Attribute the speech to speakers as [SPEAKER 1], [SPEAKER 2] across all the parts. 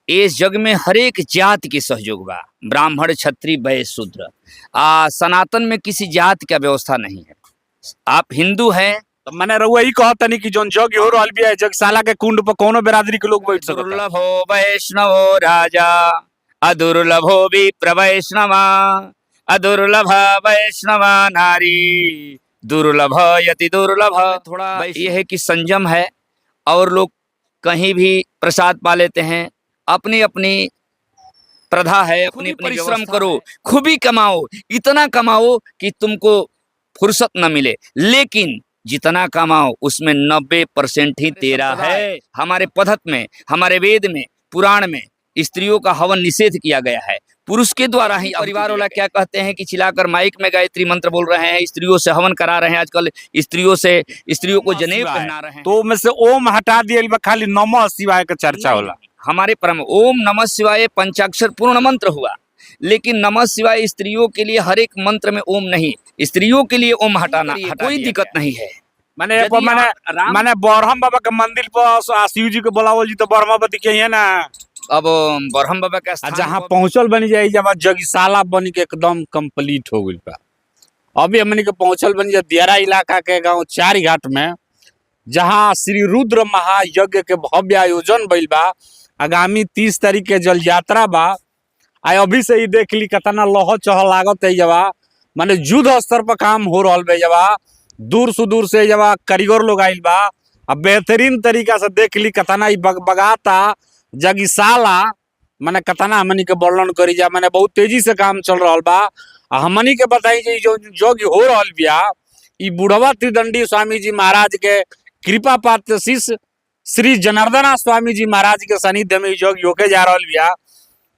[SPEAKER 1] इस जग में हर एक जात के सहयोग बा, ब्राह्मण क्षत्रिय वैश्य शूद्र। सनातन में किसी जात का व्यवस्था नहीं है। आप हिंदू हैं
[SPEAKER 2] तो मैंने रउआ ही कहा तनी कि जोन जग हो रहल बिया जगशाला के कुंड पर कोनो बिरादरी के लोग बैठ सकता।
[SPEAKER 1] दुर्लभो वैष्णवो राजा अदुर्लभो विप्र वैष्णवा, अदुर्लभ वैष्णवा नारी दुर्लभ यति दुर्लभ। थोड़ा ये है कि संयम है और लोग कहीं भी प्रसाद पा लेते हैं। अपनी अपनी प्रथा है, अपनी परिश्रम करो, खूब ही कमाओ, इतना कमाओ कि तुमको फुर्सत न मिले, लेकिन जितना कमाओ उसमें 90% ही तेरा है। हमारे पद्धत में, हमारे वेद में, पुराण में स्त्रियों का हवन निषेध किया गया है। पुरुष के द्वारा ही परिवार वाला क्या कहते हैं कि चिल्लाकर माइक में गायत्री मंत्र बोल रहे हैं, स्त्रियों से हवन करा रहे हैं, आजकल स्त्रियों को जनेऊ पहना रहे हैं।
[SPEAKER 2] तो में से ओम हटा दिया, खाली नमः शिवाय का चर्चा होला।
[SPEAKER 1] हमारे परम ओम नमः शिवाय पंचाक्षर पूर्ण मंत्र हुआ, लेकिन नमः शिवाय स्त्रियों के लिए हर एक मंत्र में ओम नहीं, स्त्रियों के लिए ओम हटाना कोई दिक्कत नहीं है।
[SPEAKER 2] मैंने बरहम बाबा के मंदिर पर शिव जी के बुलावल जी तो ब्रह्मावती के है ना।
[SPEAKER 1] अब बरहम बाबा का
[SPEAKER 2] जहाँ पहुंचल बनी जाए जब जगशाला बनी के एकदम कंप्लीट हो गई बा। अभी हमने के पहुंचल बनी जा दियारा इलाका के गांव चारी घाट में, जहाँ श्री रुद्र महायज्ञ के भव्य आयोजन भइल बा। आगामी 30 तारीख के जल यात्रा बा। अभी से ही देख ली कितना लह चह लागत है जवा, माने युद्ध स्तर पर काम हो रहा है जवा। दूर सुदूर से जवा कारीगर लोग आइल बा। अब बेहतरीन तरीका से देख ली कितना बगाता जगशाला, माने कितना हमनी के वर्णन करी जा। माने बहुत तेजी से काम चल रहा बा। हमनी के बताई जी जो यज्ञ हो रहा बिया, ई बुढ़वा त्रिदंडी स्वामी जी महाराज के कृपा पात्र शिष्य श्री जनार्दना स्वामी जी महाराज के सानिध्य में यज्ञ होके जा रहा बिया।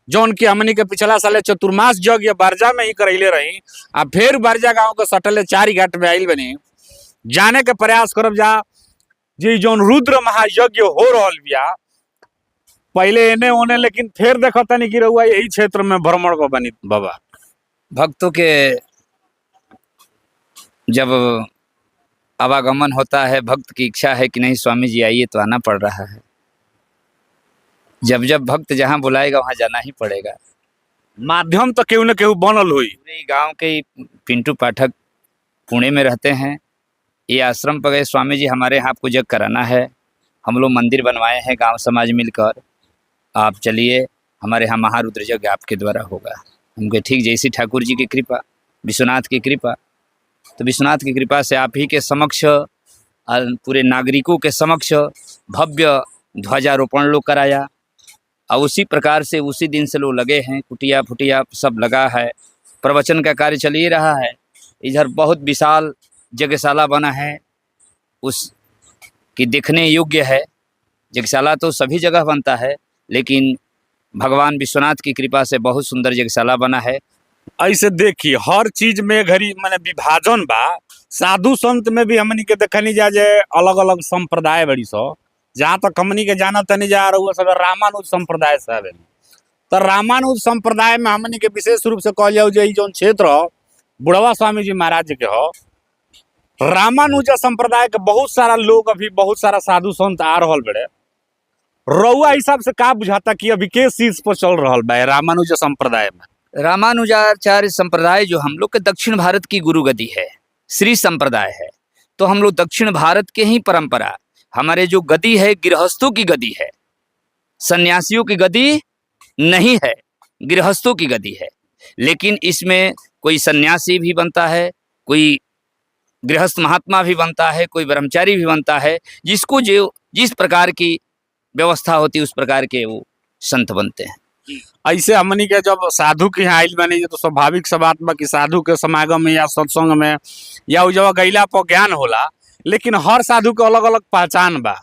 [SPEAKER 2] जौन की हमनी के पिछला साले चतुर्मास यज्ञ बारजा में ही करैले रही। आ फिर बारजा गांव के सटले चारी घाट में आइल बनी, जाने के प्रयास करब जा जी जौन रुद्र महायज्ञ हो रहा बिया। पहले एने ओने, लेकिन फिर देखो तनी कि रहुआ यही क्षेत्र में भ्रमण को बनी बाबा।
[SPEAKER 1] भक्तों के जब आवागमन होता है, भक्त की इच्छा है कि नहीं स्वामी जी आइए, तो आना पड़ रहा है। जब जब भक्त जहाँ बुलाएगा वहाँ जाना ही पड़ेगा।
[SPEAKER 2] माध्यम तो केहू न केहू बनल हुई।
[SPEAKER 1] गांव के पिंटू पाठक पुणे में रहते हैं। ये आश्रम पर गए, स्वामी जी हमारे यहाँ आपको यज्ञ कराना है, हम लोग मंदिर बनवाए हैं गांव समाज मिलकर, आप चलिए, हमारे यहाँ महारुद्र यज्ञ आपके द्वारा होगा। हम कहे ठीक, जैसी ठाकुर जी की कृपा, विश्वनाथ की कृपा। तो विश्वनाथ की कृपा से आप ही के समक्ष, पूरे नागरिकों के समक्ष भव्य ध्वजारोपण लोग कराया। और उसी प्रकार से उसी दिन से लोग लगे हैं, कुटिया फुटिया सब लगा है, प्रवचन का कार्य चल ही रहा है। इधर बहुत विशाल यज्ञशाला बना है, उस की देखने योग्य है। यज्ञशाला तो सभी जगह बनता है, लेकिन भगवान विश्वनाथ की कृपा से बहुत सुंदर यज्ञशाला बना है।
[SPEAKER 2] ऐसे देखिए हर चीज में घड़ी माने विभाजन बा। साधु संत में भी हमनी के देखनी जा जे अलग अलग संप्रदाय बड़ी सो। जहाँ तक हमनी के जाना तनी जा रहा सब रामानुज संप्रदाय से आवे। तो रामानुज संप्रदाय में हमनी के विशेष रूप से कहल जाओ जो क्षेत्र बुढ़वा स्वामी जी महाराज के हो, रामानुज संप्रदाय के बहुत सारा लोग, अभी बहुत सारा साधु संत आ रहा बड़े। रउआ हिसाब से का बुझाता कि अभी के शीर्ष पर चल रहा बा रामानुज संप्रदाय में?
[SPEAKER 1] रामानुजाचार्य संप्रदाय जो हम लोग के दक्षिण भारत की गुरु गति है, श्री संप्रदाय है। तो हम लोग दक्षिण भारत के ही परंपरा, हमारे जो गति है गृहस्थों की गति है, सन्यासियों की गति नहीं है, गृहस्थों की गति है। लेकिन इसमें कोई सन्यासी भी बनता है, कोई गृहस्थ महात्मा भी बनता है, कोई ब्रह्मचारी भी बनता है। जिसको जो जिस प्रकार की व्यवस्था होती है उस प्रकार के वो संत बनते हैं।
[SPEAKER 2] ऐसे हमनी के जब साधु के यहाँ आइल बनी तो स्वाभाविक सा बात बा कि साधु के समागम में या सत्संग में या उ जगह गैला पर ज्ञान होला। लेकिन हर साधु के अलग अलग पहचान बा।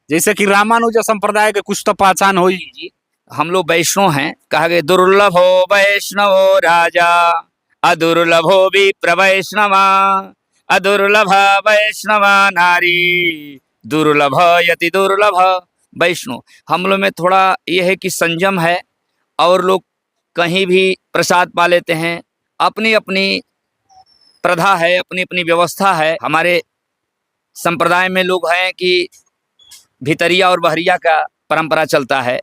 [SPEAKER 2] जैसे कि रामानुज संप्रदाय के कुछ तो पहचान हुई जी।
[SPEAKER 1] हम लोग वैष्णव हैं, कहा गए दुर्लभो वैष्णवो राजा अदुर्लभो विप्र वैष्णवा, अदुर्लभ वैष्णवा नारी दुर्लभ यति दुर्लभ। वैष्णव हम लोग में थोड़ा ये है कि संयम है और लोग कहीं भी प्रसाद पा लेते हैं। अपनी अपनी प्रथा है, अपनी अपनी व्यवस्था है। हमारे संप्रदाय में लोग हैं कि भितरिया और बहरिया का परंपरा चलता है।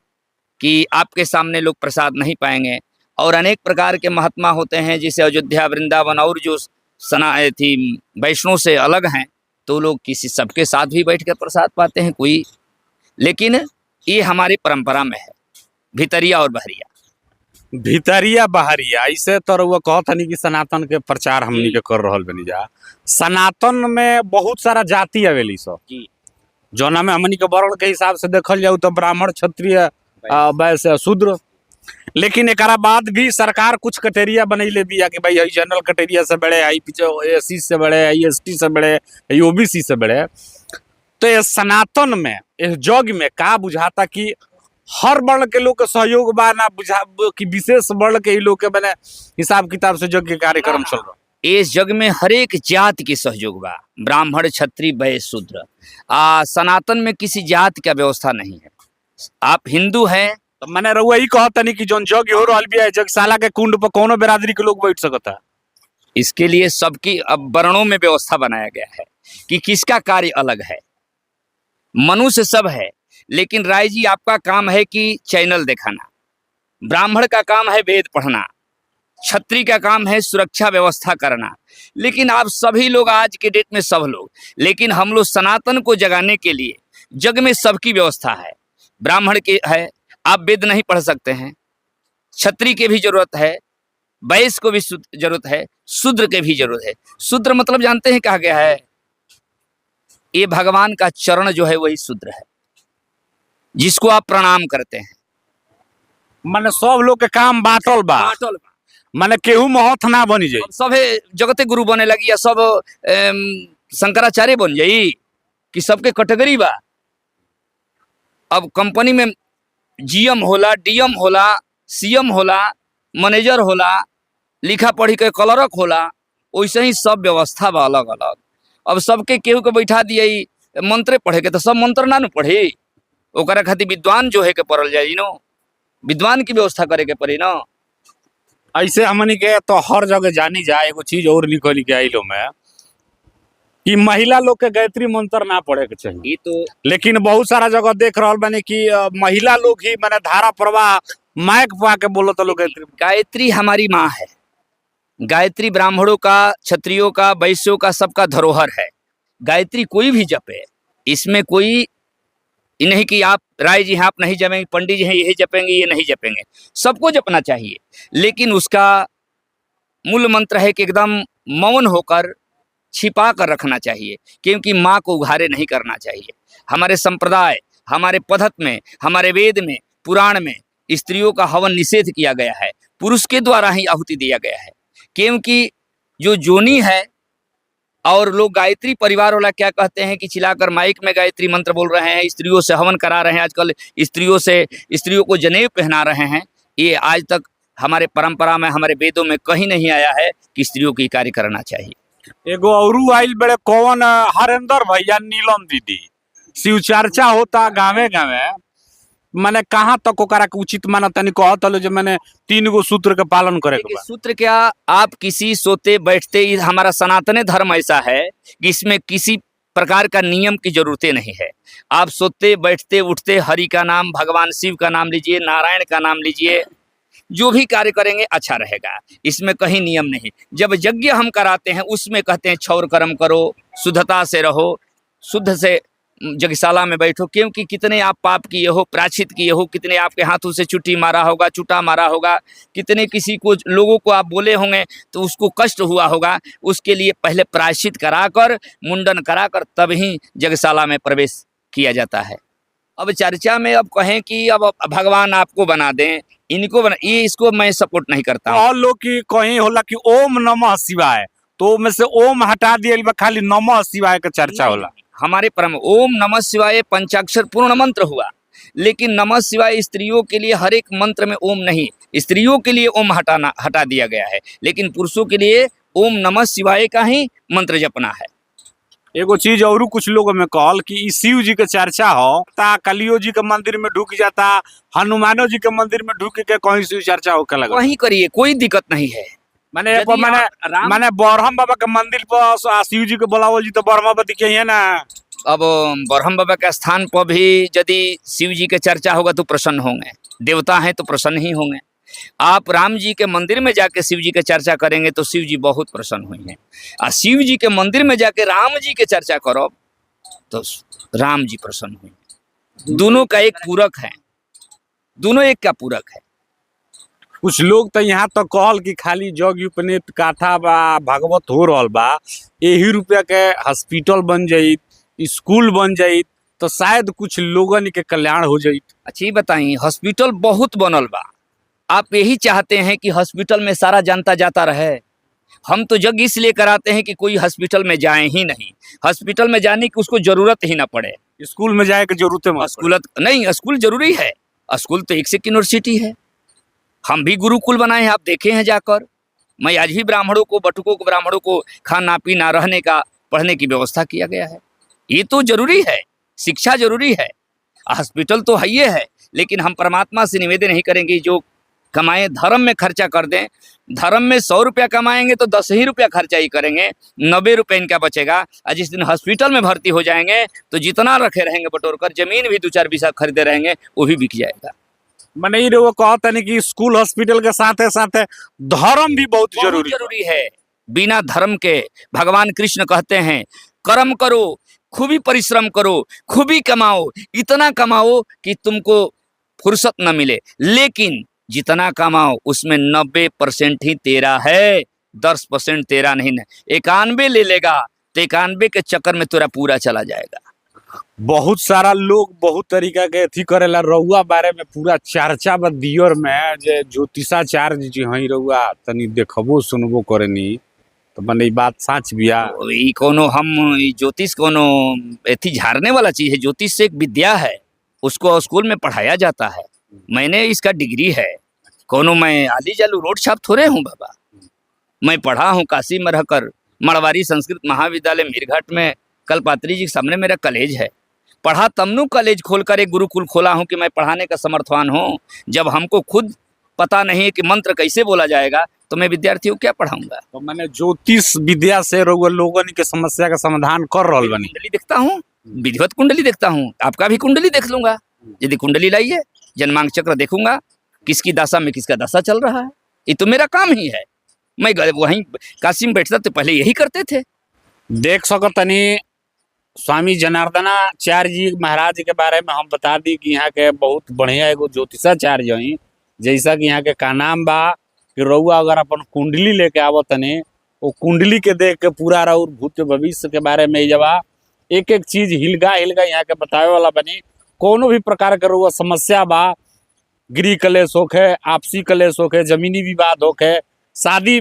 [SPEAKER 1] कि आपके सामने लोग प्रसाद नहीं पाएंगे। और अनेक प्रकार के महात्मा होते हैं, जैसे अयोध्या, वृंदावन और जो सना थी वैष्णो से अलग हैं, तो लोग किसी सबके साथ भी बैठ कर प्रसाद पाते हैं कोई। लेकिन ये हमारी परंपरा में है, भितरिया और बहरिया।
[SPEAKER 2] भितरिया बहरिया ऐसे तो रउआ कहत हनी कि सनातन के प्रचार हमनी के कर रहल बनी जा। सनातन में बहुत सारा जाति आवेली सब
[SPEAKER 1] जी।
[SPEAKER 2] जौना में हमनी के वर्ण के हिसाब से देखल जाऊ तो ब्राह्मण, क्षत्रिय, वैश्य, शूद्र। लेकिन एकरा बाद भी सरकार कुछ कैटेरिया बनैले बिया कि भाई हई जनरल कैटेरिया से बड़े, हई पीछे एससी से बड़े, हई एसटी से बड़े, हई ओबीसी से बड़े। तो ये सनातन में, इस जग में का बुझाता कि हर वर्ण के लोग के सहयोग बा, ना बुझा कि विशेष वर्ण के ही लोग के बने हिसाब किताब से जग के कार्यक्रम चल रहा?
[SPEAKER 1] इस जग में हर एक जात के सहयोग बा, ब्राह्मण, क्षत्रिय, वैश्य, शूद्र। सनातन में किसी जात का व्यवस्था नहीं है। आप हिंदू हैं
[SPEAKER 2] तो मैंने रउआ ही कहता नहीं कि जौन जग हो रहल बिया जगशाला के कुंड पर कोनो बिरादरी के लोग बैठ सकता है।
[SPEAKER 1] इसके लिए सबकी अब वर्णों में व्यवस्था बनाया गया है कि किसका कार्य अलग है। मनुष्य सब है, लेकिन राय जी आपका काम है कि चैनल दिखाना, ब्राह्मण का काम है वेद पढ़ना, क्षत्रिय का काम है सुरक्षा व्यवस्था करना। लेकिन आप सभी लोग आज के डेट में सब लोग, लेकिन हम लोग सनातन को जगाने के लिए जग में सबकी व्यवस्था है। ब्राह्मण के है, आप वेद नहीं पढ़ सकते हैं, क्षत्रिय के भी जरूरत है, वैश्य को भी जरूरत है, शूद्र के भी जरूरत है। शूद्र मतलब जानते हैं कहा गया है, ये भगवान का चरण जो है वही शूद्र है, जिसको आप प्रणाम करते हैं।
[SPEAKER 2] माने सब लोग के काम बाटल बा, माने केहू महत ना बनी जाई,
[SPEAKER 1] सभे जगते गुरु बने लगी या सब शंकराचार्य बन जाई कि सबके कैटेगरी बा। अब कंपनी में जीएम होला, डीएम होला, सीएम होला, मैनेजर होला, लिखा पढ़ी के क्लर्क होला, वैसे ही सब व्यवस्था बा अलग अलग। अब सबके केहू के बैठा दिए मंत्र पढ़े के, तो सब मंत्र ना नु पढ़ी, ओकरा खातिर विद्वान जो है के पढ़ल जाई नो, विद्वान की व्यवस्था करे के पड़ी ना।
[SPEAKER 2] ऐसे हमनी के तो हर जगह जानी जाए। एगो चीज और निकल के आइलो में कि महिला लोग के गायत्री मंत्र ना पढ़े के चाहिए,
[SPEAKER 1] तो
[SPEAKER 2] लेकिन बहुत सारा जगह देख रहल बानी कि महिला लोग ही माने धारा प्रवाह माइक पा के बोलो तो लोग गायत्री।
[SPEAKER 1] गायत्री हमारी माँ है। गायत्री ब्राह्मणों का, क्षत्रियों का, वैश्यों का, सबका धरोहर है। गायत्री कोई भी जपे, इसमें कोई ये नहीं कि आप राय जी हैं आप नहीं जपेंगे, पंडित जी हैं यही जपेंगे, ये नहीं जपेंगे, सबको जपना चाहिए। लेकिन उसका मूल मंत्र है कि एकदम मौन होकर छिपा कर रखना चाहिए, क्योंकि माँ को उघारे नहीं करना चाहिए। हमारे संप्रदाय, हमारे पद्धत में, हमारे वेद में, पुराण में स्त्रियों का हवन निषेध किया गया है, पुरुष के द्वारा ही आहुति दिया गया है। क्योंकि जो जोनी है, और लोग गायत्री परिवार वाला क्या कहते हैं कि चिल्लाकर माइक में गायत्री मंत्र बोल रहे हैं, स्त्रियों से हवन करा रहे हैं, आजकल स्त्रियों को जनेऊ पहना रहे हैं। ये आज तक हमारे परंपरा में, हमारे वेदों में कहीं नहीं आया है कि स्त्रियों की कार्य करना चाहिए।
[SPEAKER 2] एगो औरू आइल बड़े कौन हरेंद्र भैया, नीलम दीदी, शिव चर्चा होता गावे गावे, माने कहाँ तक ओकरा के उचित माना तनी कहत हलो जो मैंने 3 गो सूत्र के पालन करे के बा।
[SPEAKER 1] सूत्र क्या, आप किसी सोते बैठते, हमारा सनातन धर्म ऐसा है कि इसमें किसी प्रकार का नियम की जरूरतें नहीं है। आप सोते बैठते उठते हरि का नाम, भगवान शिव का नाम लीजिए, नारायण का नाम लीजिए, जो भी कार्य करेंगे अच्छा रहेगा, इसमें कहीं नियम नहीं। जब यज्ञ हम कराते हैं उसमें कहते हैं क्षौर कर्म करो, शुद्धता से रहो, शुद्ध से यज्ञशाला में बैठो, क्योंकि कितने आप पाप किए हो, प्रायश्चित किए हो, कितने आपके हाथों से चुट्टी मारा होगा, चूटा मारा होगा, कितने किसी को लोगों को आप बोले होंगे तो उसको कष्ट हुआ होगा। उसके लिए पहले प्रायश्चित कराकर, मुंडन कराकर तब ही यज्ञशाला में प्रवेश किया जाता है। अब चर्चा में अब कहें कि अब भगवान आपको बना दें, इनको बना, ये इसको मैं सपोर्ट नहीं करता हूँ।
[SPEAKER 2] और लोग की कहीं होला कि ओम नमः शिवाय, तो में से ओम हटा दिया, खाली नमः शिवाय का चर्चा होला।
[SPEAKER 1] हमारे परम ओम नमः शिवाय पंचाक्षर पूर्ण मंत्र हुआ, लेकिन नमः शिवाय स्त्रियों के लिए हर एक मंत्र में ओम नहीं, स्त्रियों के लिए ओम हटा दिया गया है, लेकिन पुरुषों के लिए ओम नमः शिवाय का ही मंत्र जपना है।
[SPEAKER 2] एगो चीज और कुछ लोगों में कहल कि शिव जी के चर्चा हो ता कलियो जी के मंदिर में ढुक जाता, हनुमानो जी के मंदिर में ढुक के कहीं शिव चर्चा होके लगा,
[SPEAKER 1] वहीं करिए, कोई दिक्कत नहीं है।
[SPEAKER 2] माने बरहम बाबा के मंदिर पर शिव जी के बुलावल जी तो बरहम बाबा दिखे है ना।
[SPEAKER 1] अब बरहम बाबा के स्थान पर भी यदि शिव जी के चर्चा होगा तो प्रसन्न होंगे। देवता हैं तो प्रसन्न ही होंगे। आप राम जी के मंदिर में जाके शिव जी की चर्चा करेंगे तो शिव जी बहुत प्रसन्न होंगे, और शिव जी के मंदिर में जाके राम जी की चर्चा करो तो राम जी प्रसन्न होंगे। दोनों का एक पूरक है, दोनों एक का पूरक है।
[SPEAKER 2] कुछ लोग तो यहाँ तक कहल कि खाली जग उपनेत काथा बा भागवत हो रहल बा, यही रुपया के हॉस्पिटल बन जाइत, स्कूल बन जाइत तो शायद कुछ लोगन के कल्याण हो जाइत।
[SPEAKER 1] अच्छा ये बताइए, हॉस्पिटल बहुत बनल बा, आप यही चाहते हैं कि हॉस्पिटल में सारा जनता जाता रहे? हम तो जग इसलिए कराते हैं कि कोई हॉस्पिटल में जाए ही नहीं, हॉस्पिटल में जाने की उसको जरूरत ही ना पड़े।
[SPEAKER 2] स्कूल में जाए की जरूरत है?
[SPEAKER 1] स्कूल नहीं, स्कूल जरूरी है, स्कूल तो एक से एक यूनिवर्सिटी है। हम भी गुरुकुल बनाए हैं, आप देखे हैं जाकर। मैं आज भी ब्राह्मणों को, बटुकों को, ब्राह्मणों को खाना पीना रहने का पढ़ने की व्यवस्था किया गया है। ये तो जरूरी है, शिक्षा जरूरी है, हॉस्पिटल तो है ये है। लेकिन हम परमात्मा से निवेदन नहीं करेंगे जो कमाए धर्म में खर्चा कर दें। धर्म में 100 रुपया कमाएंगे तो 10 ही रुपया खर्चा ही करेंगे, 90 रुपये इनका बचेगा। और जिस दिन हॉस्पिटल में भर्ती हो जाएंगे तो जितना रखे रहेंगे बटोर कर, जमीन भी 2-4 बीघा खरीदे रहेंगे, वो भी बिक जाएगा।
[SPEAKER 2] मैंने ये वो कहता नहीं कि स्कूल हॉस्पिटल के साथ साथ धर्म भी बहुत जरूरी
[SPEAKER 1] है। बिना धर्म के भगवान कृष्ण कहते हैं कर्म करो, खूबी परिश्रम करो, खूबी कमाओ, इतना कमाओ कि तुमको फुर्सत न मिले, लेकिन जितना कमाओ उसमें 90% ही तेरा है, 10% तेरा नहीं है। 91 ले लेगा तो 91 के चक्कर में तेरा पूरा चला जाएगा।
[SPEAKER 2] बहुत सारा लोग बहुत तरीका के अथी करेला। रउआ बारे में पूरा चर्चा बा दियर में जे ज्योतिषाचार्य जी हई, रउआ तनी देखबो सुनबो करेनी तो मने ई बात सच बिया?
[SPEAKER 1] ई कोनो हम ज्योतिष कोनो एथी झाड़ने वाला चीज है। ज्योतिष से एक विद्या है, उसको स्कूल में पढ़ाया जाता है। मैंने इसका डिग्री है, कोनो मैं आली जालू रोड छाप थोड़े हूँ बाबा। मैं पढ़ा हूँ काशी में रहकर, मड़वारी संस्कृत महाविद्यालय मीरघाट में, कलपात्री जी के सामने मेरा कॉलेज है। पढ़ा तमनु कॉलेज खोलकर एक गुरुकुल खोला हूँ कि मैं पढ़ाने का समर्थवान हूँ। जब हमको खुद पता नहीं है कि मंत्र कैसे बोला जाएगा तो मैं विद्यार्थियों को क्या पढ़ाऊंगा?
[SPEAKER 2] तो मैंने ज्योतिष विद्या से रउआ लोगन के समस्या का समाधान कर रहल बनी।
[SPEAKER 1] कुंडली देखता हूँ, विधिवत कुंडली देखता हूँ, आपका भी कुंडली देख लूंगा। यदि कुंडली लाइए, जन्मांक चक्र देखूंगा, किसकी दशा में किसका दशा चल रहा है। ये तो मेरा काम ही है। मैं वहीं काशी में बैठता तो पहले यही करते थे।
[SPEAKER 2] देख सको तनी स्वामी जनार्दनाचार्य जी महाराज के बारे में हम बता दी कि यहाँ के बहुत बढ़िया एगो ज्योतिषाचार्य हई। जैसा कि यहाँ के का नाम बा कि रउआ अगर अपन कुंडली लेके आवत तनी, वो कुंडली के देख के पूरा रउर भूत भविष्य के बारे में जवा एक एक चीज हिलगा यहाँ के बतावे वाला बनी। कोनो भी प्रकार के रउआ समस्या बा, गृह कलेश होखे, आपसी कलेश होखे, जमीनी विवाद होखे, शादी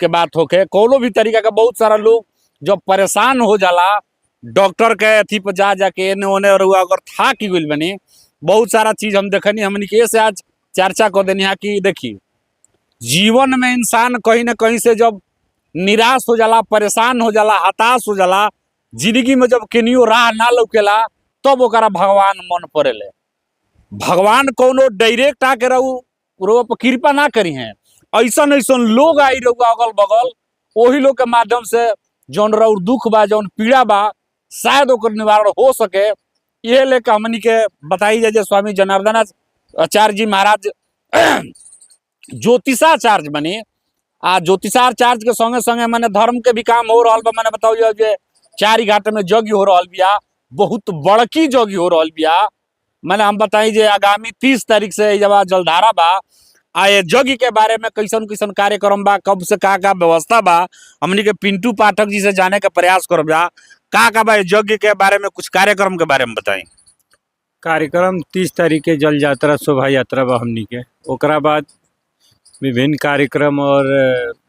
[SPEAKER 2] के बात होखे, कोनो भी तरीका का बहुत सारा लोग जब परेशान हो जाला डॉक्टर के अथी पर जाके एने ओने रउआ अगर था कि गइल बनी, बहुत सारा चीज हम देखनी। हमनी के से आज चर्चा कर देनी है कि देखी जीवन में इंसान कहीं ना कहीं से जब निराश हो जाला, परेशान हो जाला, हताश हो जाला, जिंदगी में जब केनियो राह ना लौकेला तब ओकरा भगवान मन पड़ेले। भगवान कोनो डायरेक्ट आके रउआ पर कृपा ना करी हैं, ऐसा लोग आई रउआ अगल बगल, वही लोग के माध्यम से जौन रउर दुख बा, जौन पीड़ा बा, शायद ओकर निवारण हो सके। ये लेके हमनी के बताई जाए स्वामी जनार्दनाचार्य जी महाराज ज्योतिषाचार्य बनी। आ ज्योतिषाचार्य के संगे संगे मैंने धर्म के भी काम हो रहा बा। मैंने बताओ जे 4 घाट में यज्ञ हो रहा बिया, बहुत बड़की यज्ञ हो रहा बिया। मैंने हम बताई जे आगामी 30 तारीख से जब जलधारा बा, आ यज्ञ के बारे में कैसन कैसन कार्यक्रम बा, कब से का व्यवस्था बा, हमनी के पिंटू पाठक जी से जाने का प्रयास करब जा का बा यज्ञ के बारे में, कुछ कार्यक्रम के बारे में बताई।
[SPEAKER 3] कार्यक्रम 30 तारीख के जल यात्रा शोभा यात्रा बा हमनी के, ओकरा बाद विभिन्न कार्यक्रम और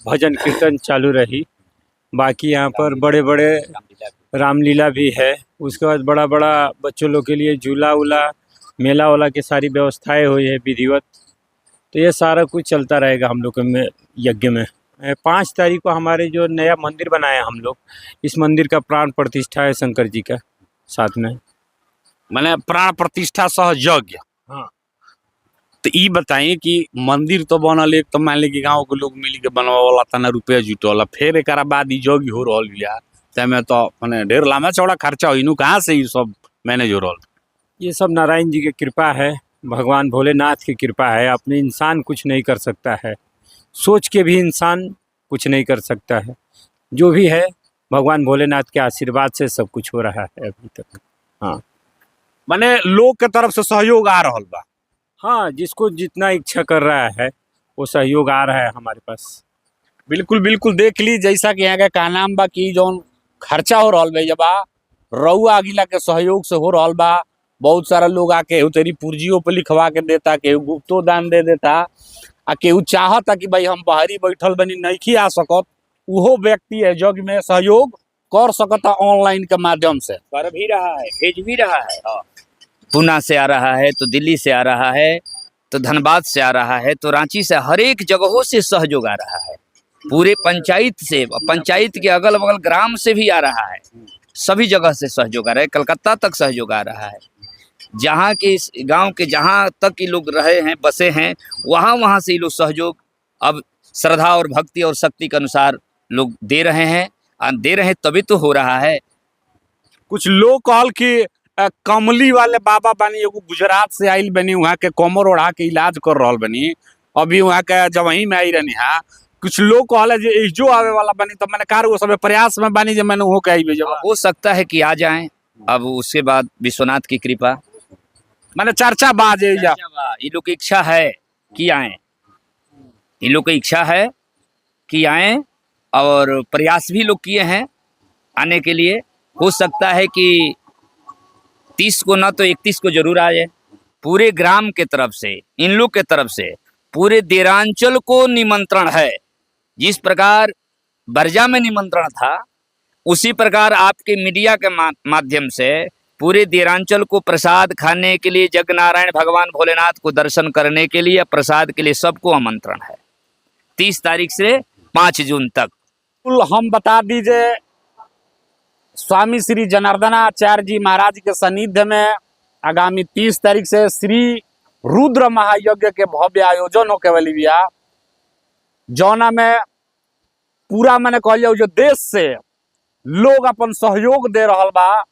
[SPEAKER 3] भजन कीर्तन चालू रही। बाकी यहाँ पर बड़े बड़े रामलीला भी है। उसके बाद बड़ा बड़ा बच्चों लोग के लिए झूला उला, मेला वाला की सारी व्यवस्थाएं हुई है विधिवत। तो ये सारा कुछ चलता रहेगा हम लोग के यज्ञ में। 5 तारीख को हमारे जो नया मंदिर बनाया हम लोग, इस मंदिर का प्राण प्रतिष्ठा है शंकर जी का साथ में।
[SPEAKER 2] मैंने प्राण प्रतिष्ठा सह यज्ञ।
[SPEAKER 3] हाँ,
[SPEAKER 2] तो ई बताइए कि मंदिर तो बनल, एक तो मान ली कि गाँव के लोग मिल के बनवाला तना रुपया जुटल, फिर एक बाद यज्ञ हो रहा बिया, तमें तो मैंने ढेर लंबा चौड़ा खर्चा हो, कहाँ से ये सब मैनेज हो रहा?
[SPEAKER 3] ये सब नारायण जी की कृपा है। भगवान भोलेनाथ की कृपा है। अपने इंसान कुछ नहीं कर सकता है, सोच के भी इंसान कुछ नहीं कर सकता है। जो भी है भगवान भोलेनाथ के आशीर्वाद से सब कुछ हो रहा है अभी तक। हाँ
[SPEAKER 2] माने लोग के तरफ से सहयोग आ रहल बा।
[SPEAKER 3] हाँ, जिसको जितना इच्छा कर रहा है वो सहयोग आ रहा है हमारे पास।
[SPEAKER 2] बिल्कुल बिल्कुल, देख ली जैसा कि यहाँ का कहना बा कि जौन खर्चा हो रहल बा बा रउआ अगिला के सहयोग से हो रहल बा। बहुत सारा लोग आके तेरी पूर्जियों पे लिखवा के देता, केहू गुप्तो दान दे देता, आ केहू चाहता कि भाई हम बाहरी बैठल बनी नहीं आ सकत, उहो व्यक्ति है जग में सहयोग कर सकता ऑनलाइन के माध्यम से।
[SPEAKER 1] कर भी रहा है, भेज भी रहा है। पूना से आ रहा है तो दिल्ली से आ रहा है तो धनबाद से आ रहा है तो रांची से, हर एक जगहों से सहयोग आ रहा है। पूरे पंचायत से, पंचायत के अगल बगल ग्राम से भी आ रहा है, सभी जगह से सहयोग आ रहा है। कलकत्ता तक सहयोग आ रहा है। जहाँ के इस गांव के जहाँ तक ये लोग रहे हैं, बसे हैं, वहाँ से ये लोग सहयोग अब श्रद्धा और भक्ति और शक्ति के अनुसार लोग दे रहे हैं। दे रहे हैं तभी तो हो रहा है।
[SPEAKER 2] कुछ लोग कहल कि कमली वाले बाबा बनी, एगो गुजरात से आइल बनी, वहाँ के कमर ओढ़ा के इलाज कर रहल बनी, अभी वहाँ के जवही में आई रहनी है। कुछ लोग कहल जे जो आवे वाला बनी, तो मैंने कार वो सब प्रयास में बनी, जब मैंने हो के आई भेजवा।
[SPEAKER 1] हो सकता है कि आ जाएं, अब उसके बाद विश्वनाथ की कृपा।
[SPEAKER 2] मैंने चर्चा बाज जा
[SPEAKER 1] ये लोग की इच्छा है कि आए, इन लोग की इच्छा है कि आए और प्रयास भी लोग किए हैं आने के लिए। हो सकता है कि 30 को ना तो 31 को जरूर आ जाए। पूरे ग्राम के तरफ से, इन लोग के तरफ से पूरे देरांचल को निमंत्रण है। जिस प्रकार बरजा में निमंत्रण था, उसी प्रकार आपके मीडिया के माध्यम से पूरे देरांचल को प्रसाद खाने के लिए, जगनारायण भगवान भोलेनाथ को दर्शन करने के लिए, प्रसाद के लिए सबको आमंत्रण है 30 तारीख से 5 जून तक।
[SPEAKER 2] हम बता दीजिए, स्वामी श्री जनार्दनाचार्य जी महाराज के सानिध्य में आगामी 30 तारीख से श्री रुद्र महायज्ञ के भव्य आयोजन होके वाली बिया, जौना में पूरा मैंने कहल जाओ जो देश से लोग अपन सहयोग दे रहल बा।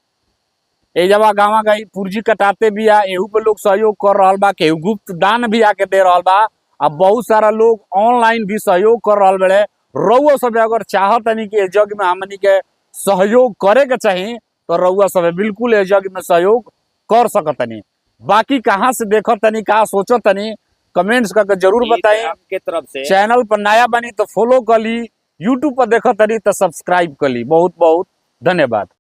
[SPEAKER 2] ए जवा गाँव गई पूर्जी कटाते भी आ, एहू पे लोग सहयोग कर रहल बा, केहू गुप्त दान भी आके दे रहल बा। अब बहुत सारा लोग ऑनलाइन भी सहयोग कर रहल बड़े। रउआ सब अगर चाहतनी कि जग में हमनी के सहयोग करे के चाहिए, तो रउआ सब बिल्कुल ए जग में सहयोग कर सकतनी। बाकी कहाँ से देखतनी, का सोचतनी, कमेंट्स करके जरूर बताइए।
[SPEAKER 1] आपके तरफ से
[SPEAKER 2] चैनल पर नया बनी तो फॉलो कर ली, यूट्यूब पर देखतनी तो सब्सक्राइब कर ली। बहुत बहुत धन्यवाद।